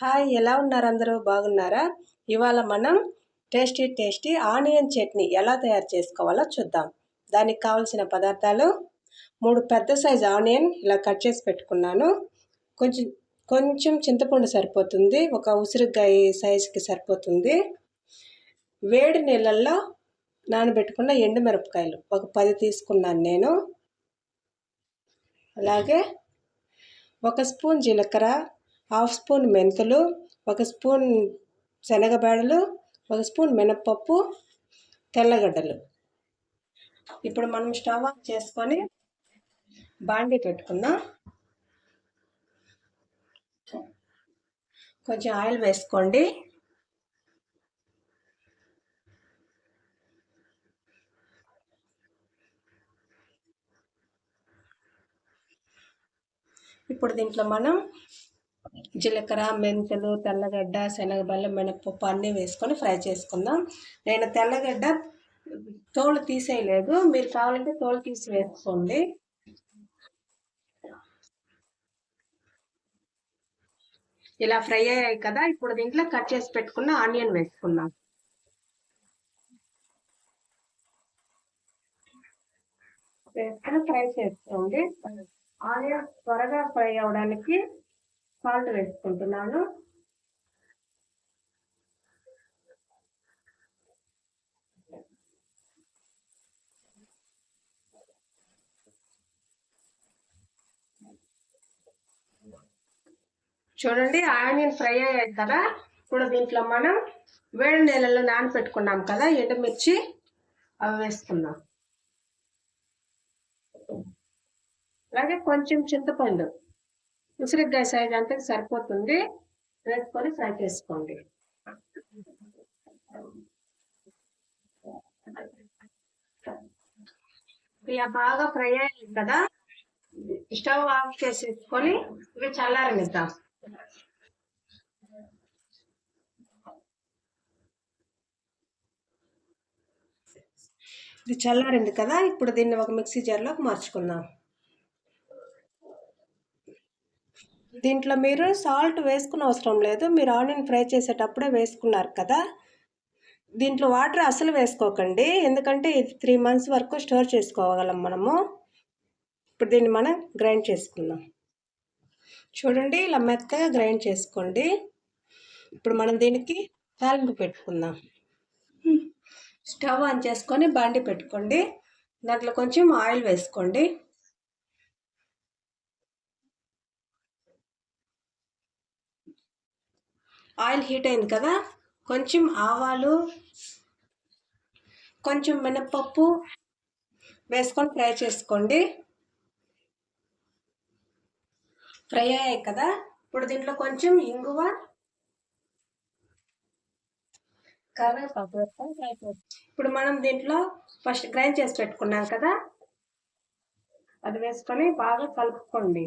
Hi, ఎలా ఉన్నారు? అందరూ బాగున్నారా? ఇవాళ మనం టేస్టీ ఆనియన్ చట్నీ ఎలా తయారు చేసుకోవాలో చూద్దాం. దానికి కావలసిన పదార్థాలు: 3 పెద్ద సైజు ఆనియన్ ఇలా కట్ చేసి పెట్టుకున్నాను. కొంచెం కొంచెం చింతపండు సరిపోతుంది, ఒక ఉసిరికాయ సైజుకి సరిపోతుంది. వేడి నీళ్ళల్లో నానబెట్టుకున్న ఎండుమిరపకాయలు ఒక 10 తీసుకున్నాను నేను. అలాగే 1 స్పూన్ జీలకర్ర, 1/2 స్పూన్ మెంతులు, 1 స్పూన్ శనగబేడలు, 1 స్పూన్ మినప్పప్పు, తెల్లగడ్డలు. ఇప్పుడు మనం స్టవ్ ఆన్ చేసుకొని బాండీ పెట్టుకుందాం. కొంచెం ఆయిల్ వేసుకోండి. ఇప్పుడు దీంట్లో మనం జీలకర్ర, మెంతులు, తెల్లగడ్డ, శనగబెల్లం, మినప్పప్పు అన్నీ వేసుకొని ఫ్రై చేసుకుందాం. నేను తెల్లగడ్డ తోలు తీసేయలేదు, మీరు కావాలంటే తోలు తీసి వేసుకోండి. ఇలా ఫ్రై అయ్యాయి కదా, ఇప్పుడు దీంట్లో కట్ చేసి పెట్టుకున్న ఆనియన్ వేసుకుందాం. వేసుకొని ఫ్రై చేసుకోండి. ఆనియన్ త్వరగా ఫ్రై అవడానికి సాల్ట్ వేసుకుంటున్నాను. చూడండి, ఆనియన్ ఫ్రై అయ్యాయి కదా, ఇప్పుడు దీంట్లో మనం వేడి నీళ్ళలో నానబెట్టుకున్నాం కదా ఎండుమిర్చి, అవి వేసుకుందాం. అలాగే కొంచెం చింతపండు, ఉసిరికాయ సైజ్ అంతా సరిపోతుంది, వేసుకొని ఫ్రై చేసుకోండి. ఇలా బాగా ఫ్రై అయ్యాయి కదా, స్టవ్ ఆఫ్ చేసేసుకొని ఇవి చల్లారనిద్దాం. ఇది చల్లారింది కదా, ఇప్పుడు దీన్ని ఒక మిక్సీ జార్లోకి మార్చుకుందాం. దీంట్లో మీరు సాల్ట్ వేసుకున్న అవసరం లేదు, మీరు ఆనియన్ ఫ్రై చేసేటప్పుడే వేసుకున్నారు కదా. దీంట్లో వాటర్ అసలు వేసుకోకండి, ఎందుకంటే ఇది 3 months వరకు స్టోర్ చేసుకోగలం మనము. ఇప్పుడు దీన్ని మనం గ్రైండ్ చేసుకుందాం. చూడండి, ఇలా మెత్తగా గ్రైండ్ చేసుకోండి. ఇప్పుడు మనం దీనికి తాలింపు పెట్టుకుందాం. స్టవ్ ఆన్ చేసుకొని బాండి పెట్టుకోండి. దాంట్లో కొంచెం ఆయిల్ వేసుకోండి. ఆయిల్ హీట్ అయింది కదా, కొంచెం ఆవాలు, కొంచెం మినప్పప్పు వేసుకొని ఫ్రై చేసుకోండి. ఫ్రై అయ్యాయి కదా, ఇప్పుడు దీంట్లో కొంచెం ఇంగువ, కరివేపాకు వేసుకొని ఫ్రై చేసుకోండి. ఇప్పుడు మనం దీంట్లో ఫస్ట్ గ్రైండ్ చేసి పెట్టుకున్నాం కదా, అది వేసుకొని బాగా కలుపుకోండి.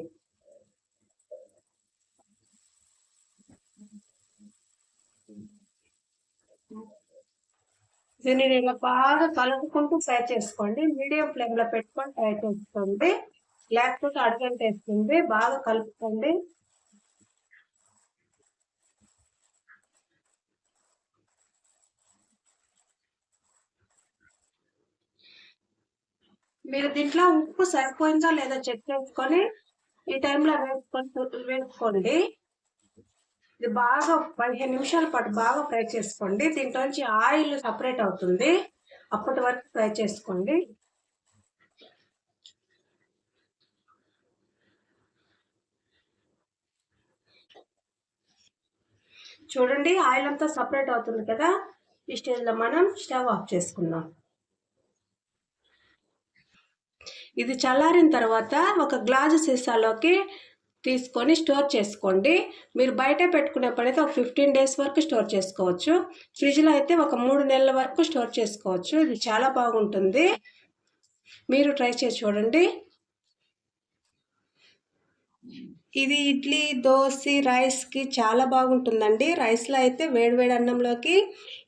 దీన్ని ఇలా బాగా కలుపుకుంటూ ఫ్రై చేసుకోండి. మీడియం ఫ్లేమ్లో పెట్టుకొని ఫ్రై చేసుకోండి, లేకపోతే అడుగంటేస్తుంది. బాగా కలుపుకోండి. మీరు దీంట్లో ఉప్పు సరిపోయిందో లేదో చెక్ చేసుకొని ఈ టైంలో వేసుకోండి. ఇది బాగా 15 నిమిషాల పాటు బాగా ఫ్రై చేసుకోండి. దీంట్లోంచి ఆయిల్ సపరేట్ అవుతుంది, అప్పటి వరకు ఫ్రై చేసుకోండి. చూడండి, ఆయిల్ అంతా సపరేట్ అవుతుంది కదా, ఈ స్టేజ్లో మనం స్టవ్ ఆఫ్ చేసుకుందాం. ఇది చల్లారిన తర్వాత ఒక గ్లాసు సీసాలోకి తీసుకొని స్టోర్ చేసుకోండి. మీరు బయట పెట్టుకునేప్పుడైతే ఒక 15 days వరకు స్టోర్ చేసుకోవచ్చు. ఫ్రిడ్జ్లో అయితే ఒక 3 నెలల వరకు స్టోర్ చేసుకోవచ్చు. ఇది చాలా బాగుంటుంది, మీరు ట్రై చేసి చూడండి. ఇది ఇడ్లీ, దోశ, రైస్కి చాలా బాగుంటుందండి. రైస్లో అయితే వేడివేడి అన్నంలోకి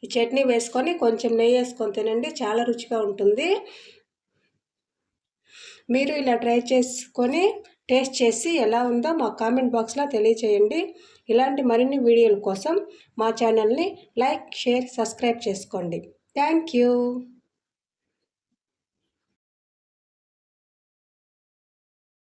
ఈ చట్నీ వేసుకొని కొంచెం నెయ్యి వేసుకొని తినండి, చాలా రుచిగా ఉంటుంది. మీరు ఇలా ట్రై చేసుకొని టేస్ట్ చేసి ఎలా ఉందో మా కామెంట్ బాక్స్లో తెలియచేయండి. ఇలాంటి మరిన్ని వీడియోల కోసం మా ఛానల్ని లైక్, షేర్, సబ్స్క్రైబ్ చేసుకోండి. Thank you.